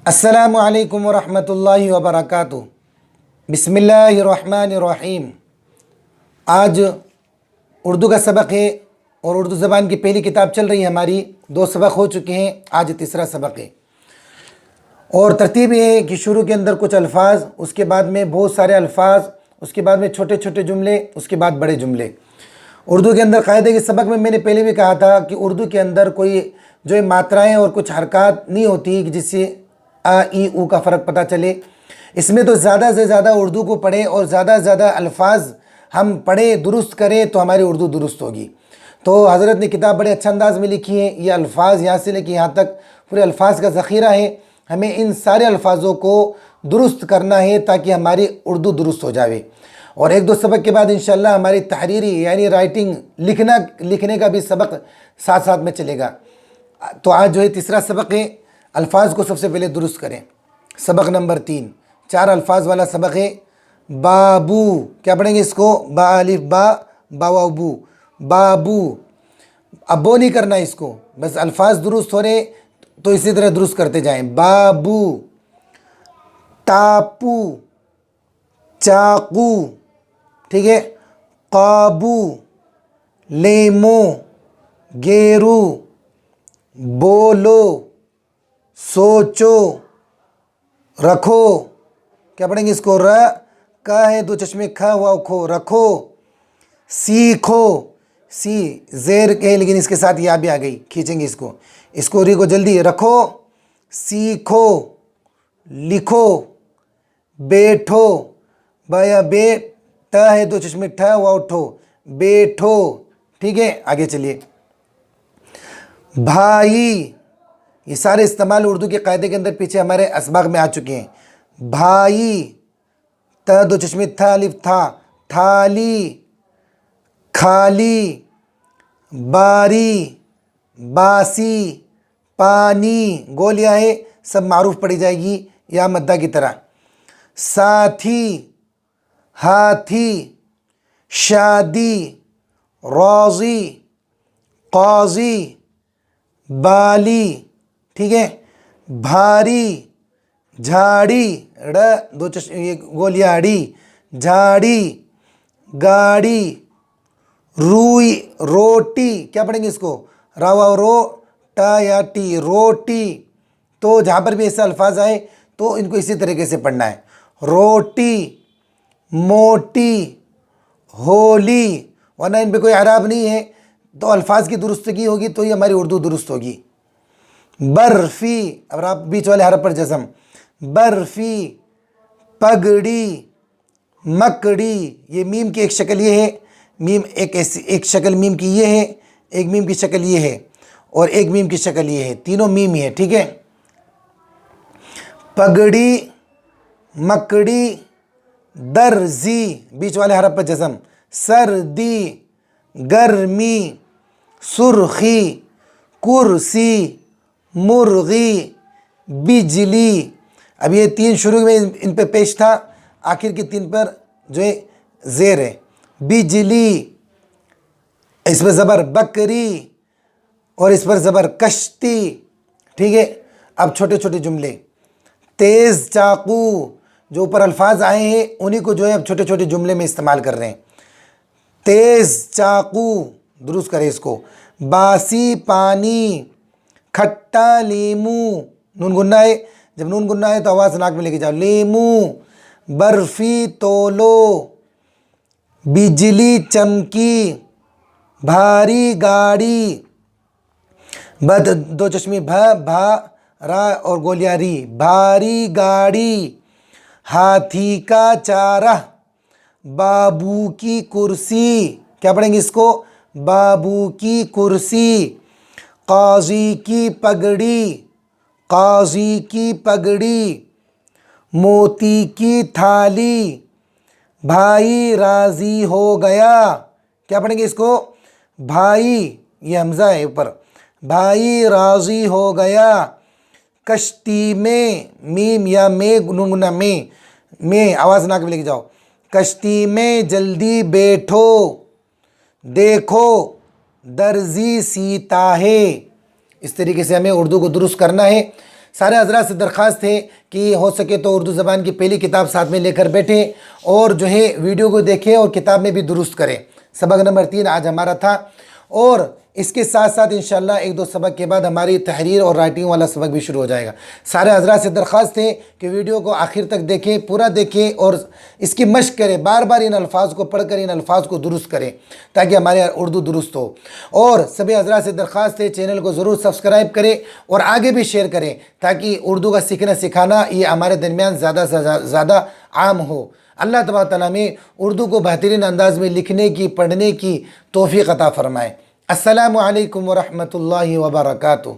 السلام علیکم ورحمۃ اللہ وبرکاتہ۔ بسم اللہ الرحمن الرحیم۔ آج اردو کا سبق ہے اور اردو زبان کی پہلی کتاب چل رہی ہے ہماری۔ 2 سبق ہو چکے ہیں، آج تیسرا سبق ہے۔ اور ترتیب یہ ہے کہ شروع کے اندر کچھ الفاظ، اس کے بعد میں بہت سارے الفاظ، اس کے بعد میں چھوٹے چھوٹے جملے، اس کے بعد بڑے جملے۔ اردو کے اندر قاعدے کے سبق میں نے پہلے بھی کہا تھا کہ اردو کے اندر کوئی جو ہے ماترائیں اور کچھ حرکات نہیں ہوتی کہ جس سے آ ای او کا فرق پتہ چلے۔ اس میں تو زیادہ سے زیادہ اردو کو پڑھیں اور زیادہ سے زیادہ الفاظ ہم پڑھیں، درست کریں تو ہماری اردو درست ہوگی۔ تو حضرت نے کتاب بڑے اچھے انداز میں لکھی ہے۔ یہ الفاظ یہاں سے لے کے یہاں تک پورے الفاظ کا ذخیرہ ہے۔ ہمیں ان سارے الفاظوں کو درست کرنا ہے تاکہ ہماری اردو درست ہو جاوے۔ اور 1-2 سبق کے بعد انشاءاللہ ہماری تحریری یعنی رائٹنگ لکھنے کا بھی سبق ساتھ ساتھ میں چلے گا۔ تو آج جو ہے تیسرا سبق ہے، الفاظ کو سب سے پہلے درست کریں۔ سبق نمبر 3 4 الفاظ والا سبق ہے۔ بابو، کیا پڑھیں گے اس کو؟ با الف با، با واو بو، بابو۔ اب وہ نہیں کرنا اس کو، بس الفاظ درست ہو رہے تو اسی طرح درست کرتے جائیں۔ بابو، ٹاپو، چاقو، ٹھیک ہے، قابو، لیمو، گیرو، بولو، سوچو، رکھو، کیا پڑھیں گے اس کو؟ کا ہے 2 چشمے کھا واو کھو، رکھو۔ سیکھو، سی زیر ہے لیکن اس کے ساتھ یا بھی آ گئی، کھینچیں گے اس کو ری کو جلدی، رکھو، سیکھو، لکھو، بیٹھو، بایا بیٹا ہے 2 چشمے ٹھا واو ٹھو، بیٹھو، ٹھیک ہے۔ آگے چلیے۔ بھائی، یہ سارے استعمال اردو کے قاعدے کے اندر پیچھے ہمارے اسباق میں آ چکے ہیں۔ بھائی، تا 2 چشمے تھا الف تھا، تھالی، کھالی، باری، باسی، پانی، گولیاں ہے سب معروف پڑھی جائے گی یا مدہ کی طرح۔ ساتھی، ہاتھی، شادی، روزی، قاضی، بالی، ٹھیک ہے۔ بھاری، جھاڑی، یہ گولیاں ڑی، جھاڑی، گاڑی، روئی، روٹی، کیا پڑھیں گے اس کو؟ راوا رو ٹا یا ٹی، روٹی۔ تو جہاں پر بھی ایسے الفاظ آئے تو ان کو اسی طریقے سے پڑھنا ہے۔ روٹی، موٹی، ہولی، ورنہ ان پہ کوئی اعراب نہیں ہے تو الفاظ کی درستگی ہوگی تو ہی ہماری اردو درست ہوگی۔ برفی، اب آپ بیچ والے حرف پر جزم، برفی، پگڑی، مکڑی، یہ میم کی ایک شکل یہ ہے، میم ایک شکل میم کی یہ ہے، ایک میم کی شکل یہ ہے اور ایک میم کی شکل یہ ہے، تینوں میم ہی ہے، ٹھیک ہے۔ پگڑی، مکڑی، درزی، بیچ والے حرف پر جزم، سردی، گرمی، سرخی، کرسی، مرغی، بجلی۔ اب یہ 3 شروع میں ان پہ پیش تھا، آخر کی 3 پر جو ہے زیر ہے۔ بجلی، اس پر زبر بکری اور اس پر زبر کشتی، ٹھیک ہے۔ اب چھوٹے چھوٹے جملے۔ تیز چاقو، جو اوپر الفاظ آئے ہیں انہی کو جو ہے اب چھوٹے چھوٹے جملے میں استعمال کر رہے ہیں۔ تیز چاقو، درست کرے اس کو۔ باسی پانی، کھٹا لیمو، نون گنہ ہے، جب نون گنہ ہے تو آواز ناک میں لے کے جاؤ، لیمو۔ برفی تولو، بجلی چمکی، بھاری گاڑی، 2 چشمی بھا را اور گولیاں ری، بھاری گاڑی۔ ہاتھی کا چارہ، بابو کی کرسی، کیا پڑھیں گے اس کو؟ بابو کی کرسی۔ قاضی کی پگڑی، قاضی کی پگڑی۔ موتی کی تھالی، بھائی راضی ہو گیا، کیا پڑھیں گے اس کو؟ بھائی، یہ حمزہ ہے اوپر، بھائی راضی ہو گیا۔ کشتی میں، میم یا میں نون گنہ میں آواز ناک میں لے کے جاؤ، کشتی میں جلدی بیٹھو۔ دیکھو، درزی سیتا ہے۔ اس طریقے سے ہمیں اردو کو درست کرنا ہے۔ سارے حضرات سے درخواست ہے کہ ہو سکے تو اردو زبان کی پہلی کتاب ساتھ میں لے کر بیٹھیں اور جو ہے ویڈیو کو دیکھیں اور کتاب میں بھی درست کریں۔ سبق نمبر 3 آج ہمارا تھا، اور اس کے ساتھ ساتھ انشاءاللہ 1-2 سبق کے بعد ہماری تحریر اور رائٹنگ والا سبق بھی شروع ہو جائے گا۔ سارے حضرات سے درخواست ہے کہ ویڈیو کو آخر تک دیکھیں، پورا دیکھیں اور اس کی مشق کریں، بار بار ان الفاظ کو پڑھ کر ان الفاظ کو درست کریں تاکہ ہمارے اردو درست ہو۔ اور سبھی حضرات سے درخواست ہے چینل کو ضرور سبسکرائب کریں اور آگے بھی شیئر کریں تاکہ اردو کا سیکھنا سکھانا یہ ہمارے درمیان زیادہ سے زیادہ عام ہو۔ اللہ تبارک تعالیٰ میں اردو کو بہترین انداز میں لکھنے کی، پڑھنے کی توفیق عطا فرمائے۔ السلام علیکم ورحمۃ اللہ وبرکاتہ۔